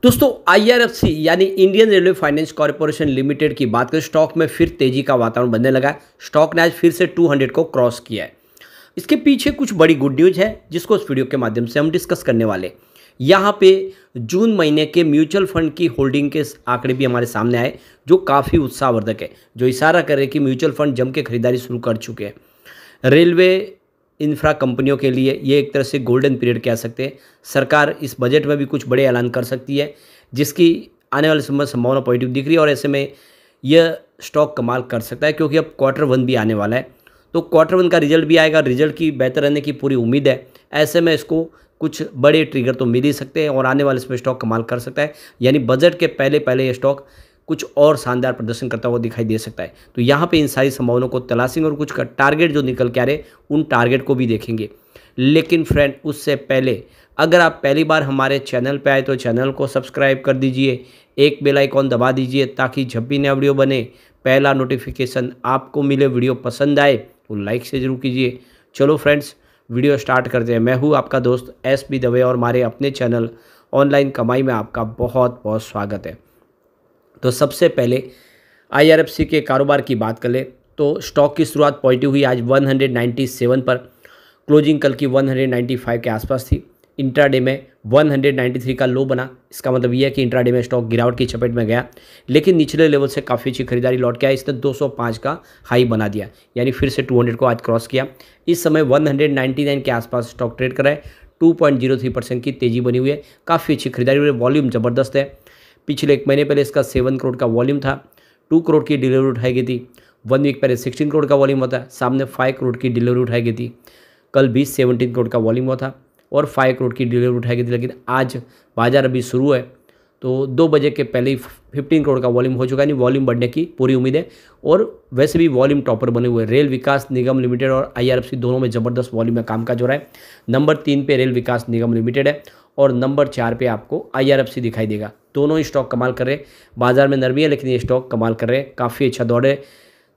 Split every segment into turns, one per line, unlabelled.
दोस्तों आईआरएफसी यानी Indian railway finance corporation limited की बात करें, स्टॉक में फिर तेजी का वातावरण बनने लगा है। स्टॉक ने आज फिर से 200 को क्रॉस किया है। इसके पीछे कुछ बड़ी गुड न्यूज़ है जिसको इस वीडियो के माध्यम से हम डिस्कस करने वाले हैं। यहाँ पे जून महीने के म्यूचुअल फंड की होल्डिंग के आंकड़े भी हमारे सामने आए जो काफ़ी उत्साहवर्धक है, जो इशारा कर रहे हैं कि म्यूचुअल फंड जम के खरीदारी शुरू कर चुके हैं। रेलवे इंफ्रा कंपनियों के लिए ये एक तरह से गोल्डन पीरियड कह सकते हैं। सरकार इस बजट में भी कुछ बड़े ऐलान कर सकती है जिसकी आने वाले समय में संभावना पॉजिटिव दिख रही है और ऐसे में यह स्टॉक कमाल कर सकता है क्योंकि अब क्वार्टर वन भी आने वाला है। तो क्वार्टर वन का रिजल्ट भी आएगा, रिजल्ट की बेहतर रहने की पूरी उम्मीद है। ऐसे में इसको कुछ बड़े ट्रिगर तो मिल ही सकते हैं और आने वाले इसमें स्टॉक कमाल कर सकता है, यानी बजट के पहले पहले ये स्टॉक कुछ और शानदार प्रदर्शन करता हुआ दिखाई दे सकता है। तो यहाँ पे इन सारी संभावनाओं को तलाशेंगे और कुछ का टारगेट जो निकल के आ रहे उन टारगेट को भी देखेंगे। लेकिन फ्रेंड, उससे पहले अगर आप पहली बार हमारे चैनल पे आए तो चैनल को सब्सक्राइब कर दीजिए, एक बेल आइकॉन दबा दीजिए ताकि जब भी नया वीडियो बने पहला नोटिफिकेशन आपको मिले। वीडियो पसंद आए तो लाइक से ज़रूर कीजिए। चलो फ्रेंड्स, वीडियो स्टार्ट करते हैं। मैं हूँ आपका दोस्त एस.बी. दवे और हमारे अपने चैनल ऑनलाइन कमाई में आपका बहुत बहुत स्वागत है। तो सबसे पहले आईआरएफसी के कारोबार की बात कर ले तो स्टॉक की शुरुआत पॉजिटिव हुई आज 197 पर, क्लोजिंग कल की 195 के आसपास थी। इंट्राडे में 193 का लो बना। इसका मतलब यह है कि इंट्राडे में स्टॉक गिरावट की चपेट में गया, लेकिन निचले लेवल से काफ़ी अच्छी खरीदारी लौट के आई। इसने 205 का हाई बना दिया, यानी फिर से 200 को आज क्रॉस किया। इस समय 199 के आसपास स्टॉक ट्रेड कर रहा है। 2.03% की तेज़ी बनी हुई है, काफ़ी अच्छी खरीदारी हुई है, वॉल्यूम ज़बरदस्त है। पिछले एक महीने पहले इसका 7 करोड़ का वॉल्यूम था, 2 करोड़ की डिलीवरी उठाई गई थी। 1 वीक पहले 16 करोड़ का वॉल्यूम होता है, सामने 5 करोड़ की डिलीवरी उठाई गई थी। कल भी 17 करोड़ का वॉल्यूम हुआ था और 5 करोड़ की डिलीवरी उठाई गई थी। लेकिन आज बाजार अभी शुरू है तो 2 बजे के पहले ही 15 करोड़ का वॉल्यूम हो चुका है, यानी वॉल्यूम बढ़ने की पूरी उम्मीद है। और वैसे भी वॉल्यूम टॉपर बने हुए रेल विकास निगम लिमिटेड और आईआरएफसी दोनों में ज़बरदस्त वॉल्यूम में कामकाज हो रहा है। नंबर 3 पे रेल विकास निगम लिमिटेड है और नंबर 4 पे आपको आईआरएफसी दिखाई देगा। दोनों ही स्टॉक कमाल कर रहे हैं। बाजार में नरमी है लेकिन ये स्टॉक कमाल कर रहे हैं, काफ़ी अच्छा दौड़ है।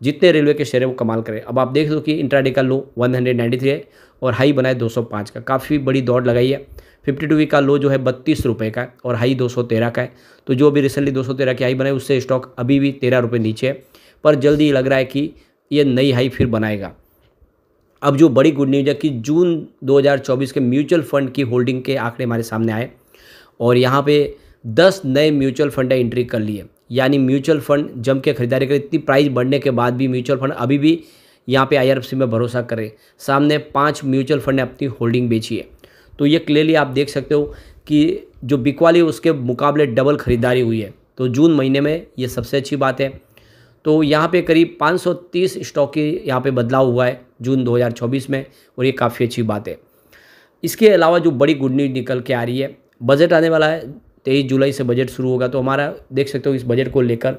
जितने रेलवे के शेयर है वो कमाल करें। अब आप देख दो कि इंट्राडे का लो 193 है और हाई बनाए 205 का, काफ़ी बड़ी दौड़ लगाई है। 52 वीक का लो जो है 32 रुपये का है और हाई 213 का है। तो जो अभी रिसेंटली 213 की हाई बनाई उससे स्टॉक अभी भी 13 रुपये नीचे है, पर जल्दी लग रहा है कि ये नई हाई फिर बनाएगा। अब जो बड़ी गुड न्यूज़ है कि जून 2024 के म्यूचुअल फंड की होल्डिंग के आंकड़े हमारे सामने आए और यहाँ पे 10 नए म्यूचुअल फंड एंट्री कर लिए, यानी म्यूचुअल फंड जम के खरीदारी करें। इतनी प्राइस बढ़ने के बाद भी म्यूचुअल फंड अभी भी यहाँ पे आईआरएफसी में भरोसा करें। सामने 5 म्यूचुअल फंड ने अपनी होल्डिंग बेची है। तो ये क्लियरली आप देख सकते हो कि जो बिकवाली है उसके मुकाबले डबल खरीदारी हुई है। तो जून महीने में ये सबसे अच्छी बात है। तो यहाँ पे करीब 530 स्टॉक की यहाँ पे बदलाव हुआ है जून 2024 में और ये काफ़ी अच्छी बात है। इसके अलावा जो बड़ी गुड न्यूज़ निकल के आ रही है, बजट आने वाला है। 23 जुलाई से बजट शुरू होगा तो हमारा देख सकते हो इस बजट को लेकर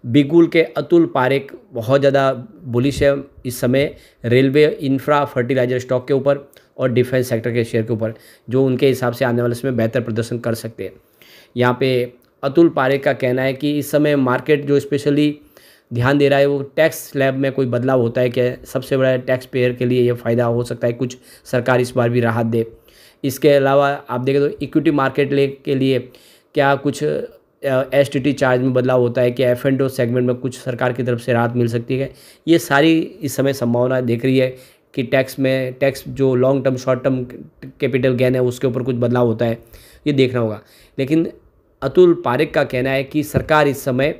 बिगुल के अतुल पारेख बहुत ज़्यादा बुलिश है इस समय रेलवे इंफ्रा फर्टिलाइजर स्टॉक के ऊपर और डिफेंस सेक्टर के शेयर के ऊपर, जो उनके हिसाब से आने वाले समय बेहतर प्रदर्शन कर सकते हैं। यहाँ पे अतुल पारेख का कहना है कि इस समय मार्केट जो स्पेशली ध्यान दे रहा है वो टैक्स स्लैब में कोई बदलाव होता है क्या, सबसे बड़ा टैक्स पेयर के लिए ये फ़ायदा हो सकता है, कुछ सरकार इस बार भी राहत दे। इसके अलावा आप देखें तो इक्विटी मार्केट के लिए क्या कुछ एसटीटी चार्ज में बदलाव होता है कि F&O सेगमेंट में कुछ सरकार की तरफ से राहत मिल सकती है। ये सारी इस समय संभावना देख रही है कि टैक्स जो long term short term capital gain है उसके ऊपर कुछ बदलाव होता है, ये देखना होगा। लेकिन अतुल पारेख का कहना है कि सरकार इस समय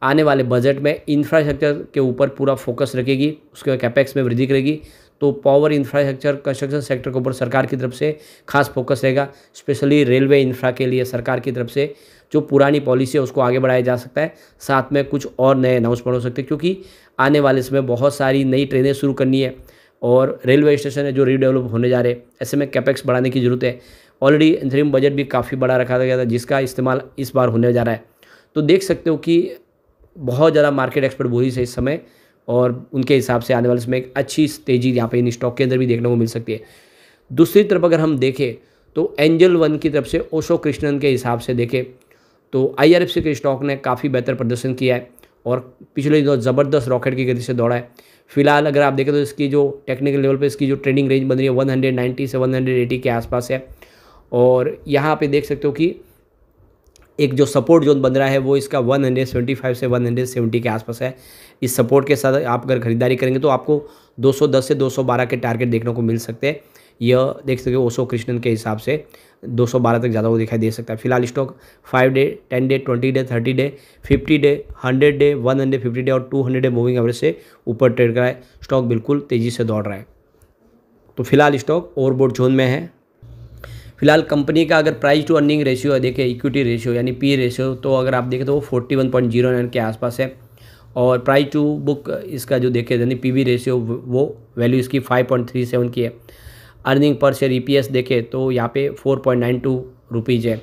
आने वाले बजट में इंफ्रास्ट्रक्चर के ऊपर पूरा फोकस रखेगी, उसके कैपेक्स में वृद्धि करेगी। तो पावर इंफ्रास्ट्रक्चर कंस्ट्रक्शन सेक्टर के ऊपर सरकार की तरफ से खास फोकस रहेगा। स्पेशली रेलवे इंफ्रा के लिए सरकार की तरफ से जो पुरानी पॉलिसी है उसको आगे बढ़ाया जा सकता है। साथ में कुछ और नए अनाउंसमेंट हो सकते हैं क्योंकि आने वाले समय बहुत सारी नई ट्रेनें शुरू करनी है और रेलवे स्टेशन है जो रीडेवलप होने जा रहे हैं। ऐसे में कैपेक्स बढ़ाने की ज़रूरत है। ऑलरेडी इंतरिम बजट भी काफ़ी बड़ा रखा गया था जिसका इस्तेमाल इस बार होने जा रहा है। तो देख सकते हो कि बहुत ज़्यादा मार्केट एक्सपर्ट बुलिश है इस समय और उनके हिसाब से आने वाले समय एक अच्छी तेज़ी यहाँ पे इन स्टॉक के अंदर भी देखने को मिल सकती है। दूसरी तरफ अगर हम देखें तो एंजल वन की तरफ से ओशो कृष्णन के हिसाब से देखें तो आईआरएफसी के स्टॉक ने काफ़ी बेहतर प्रदर्शन किया है और पिछले दिनों ज़बरदस्त रॉकेट की गति से दौड़ा है। फिलहाल अगर आप देखें तो इसकी जो टेक्निकल लेवल पे इसकी जो ट्रेडिंग रेंज बन रही है 190 से 180 के आसपास है और यहाँ पे देख सकते हो कि एक जो सपोर्ट जोन बन रहा है वो इसका 175 से 170 के आसपास है। इस सपोर्ट के साथ आप अगर खरीदारी करेंगे तो आपको 210 से 212 के टारगेट देखने को मिल सकते हैं। यह देख सकते हो ओशो कृष्णन के हिसाब से 212 तक ज़्यादा वो दिखाई दे सकता है। फिलहाल stock 5 day, 10 day, 20 day, 30 day, 50 day, 100 day, 150 day और 200 डे मूविंग एवरेज से ऊपर ट्रेड कर रहा है। स्टॉक बिल्कुल तेज़ी से दौड़ रहा है। तो फिलहाल स्टॉक ओवरबॉट जोन में है। फिलहाल कंपनी का अगर प्राइस टू अर्निंग रेशियो है, देखें इक्विटी रेशियो यानी पी रेशियो, तो अगर आप देखें तो वो 41.09 के आसपास है। और प्राइस टू बुक इसका जो देखें यानी पीबी रेशियो वो वैल्यू इसकी 5.37 की है। अर्निंग पर शेयर ईपीएस देखें तो यहाँ पे 4.92 रुपीज़ है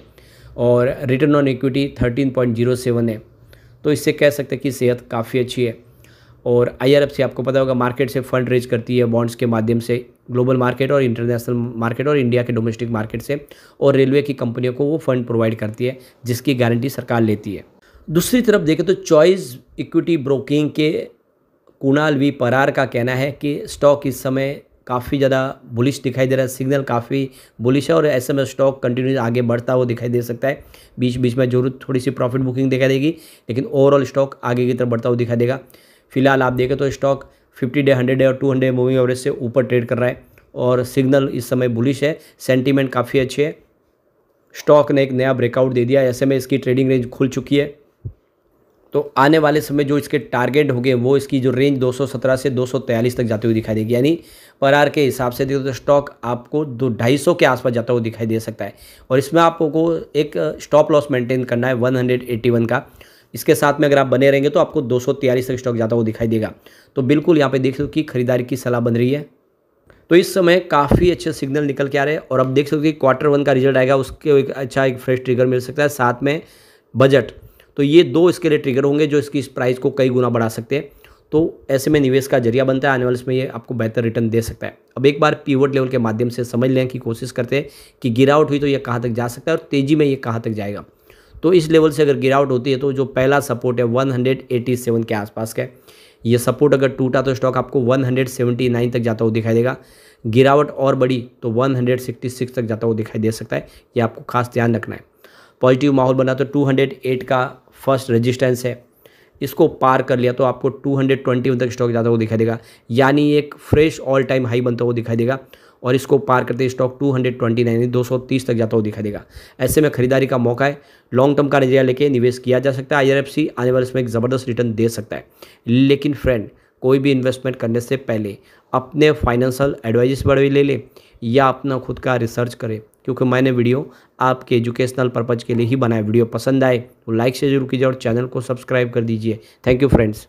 और रिटर्न ऑन इक्विटी 13.07 है। तो इससे कह सकते हैं कि सेहत काफ़ी अच्छी है। और आईआरएफसी आपको पता होगा मार्केट से फंड रेज करती है बॉन्ड्स के माध्यम से, ग्लोबल मार्केट और इंटरनेशनल मार्केट और इंडिया के डोमेस्टिक मार्केट से, और रेलवे की कंपनियों को वो फंड प्रोवाइड करती है जिसकी गारंटी सरकार लेती है। दूसरी तरफ देखें तो चॉइस इक्विटी ब्रोकिंग के कुणाल वी परार का कहना है कि स्टॉक इस समय काफ़ी ज़्यादा बुलिश दिखाई दे रहा है, सिग्नल काफ़ी बुलिश है और ऐसे में स्टॉक कंटिन्यूस आगे बढ़ता हुआ दिखाई दे सकता है। बीच बीच में जरूर थोड़ी सी प्रॉफिट बुकिंग दिखाई देगी, लेकिन ओवरऑल स्टॉक आगे की तरफ बढ़ता हुआ दिखाई देगा। फिलहाल आप देखें तो स्टॉक 50 डे, 100 डे और 200 डे मूविंग एवरेज से ऊपर ट्रेड कर रहा है और सिग्नल इस समय बुलिश है, सेंटीमेंट काफ़ी अच्छे है। स्टॉक ने एक नया ब्रेकआउट दे दिया, ऐसे में इसकी ट्रेडिंग रेंज खुल चुकी है। तो आने वाले समय जो इसके टारगेट होंगे वो इसकी जो रेंज 217 से 243 तक जाते हुए दिखाई देगी। यानी परार के हिसाब से देखो तो स्टॉक आपको 250 के आसपास जाता हुआ दिखाई दे सकता है और इसमें आपको एक स्टॉप लॉस मेंटेन करना है 181 का। इसके साथ में अगर आप बने रहेंगे तो आपको 243 तक स्टॉक जाता हुआ दिखाई देगा। तो बिल्कुल यहाँ पे देख सकते हो कि खरीदारी की सलाह बन रही है। तो इस समय काफ़ी अच्छे सिग्नल निकल के आ रहे हैं और अब देख सकते हो कि Q1 का रिजल्ट आएगा, उसके एक अच्छा एक फ्रेश ट्रिगर मिल सकता है, साथ में बजट। तो ये दो इसके लिए ट्रिगर होंगे जो इसकी इस प्राइस को कई गुना बढ़ा सकते हैं। तो ऐसे में निवेश का जरिया बनता है, आने वाले समय ये आपको बेहतर रिटर्न दे सकता है। अब एक बार पिवट लेवल के माध्यम से समझ लें कि कोशिश करते हैं कि गिरावट हुई तो ये कहाँ तक जा सकता है और तेज़ी में ये कहाँ तक जाएगा। तो इस लेवल से अगर गिरावट होती है तो जो पहला सपोर्ट है 187 के आसपास का है, ये सपोर्ट अगर टूटा तो स्टॉक आपको 179 तक जाता हुआ दिखाई देगा। गिरावट और बढ़ी तो 166 तक जाता हुआ दिखाई दे सकता है, ये आपको खास ध्यान रखना है। पॉजिटिव माहौल बना तो 208 का फर्स्ट रेजिस्टेंस है, इसको पार कर लिया तो आपको 221 तक स्टॉक जाता हुआ दिखाई देगा, यानी एक फ्रेश ऑल टाइम हाई बनता हुआ दिखाई देगा और इसको पार करते स्टॉक 229 230 तक जाता हुआ दिखाई देगा। ऐसे में खरीदारी का मौका है, लॉन्ग टर्म का नजरिया लेके निवेश किया जा सकता है। आईआरएफसी आने वाले समय एक ज़बरदस्त रिटर्न दे सकता है, लेकिन फ्रेंड कोई भी इन्वेस्टमेंट करने से पहले अपने फाइनेंशियल एडवाइजर्स पर ले ले या अपना खुद का रिसर्च करें, क्योंकि मैंने वीडियो आपके एजुकेशनल पर्पज़ के लिए ही बनाया। वीडियो पसंद आए तो लाइक से जरूर कीजिए और चैनल को सब्सक्राइब कर दीजिए। Thank you friends.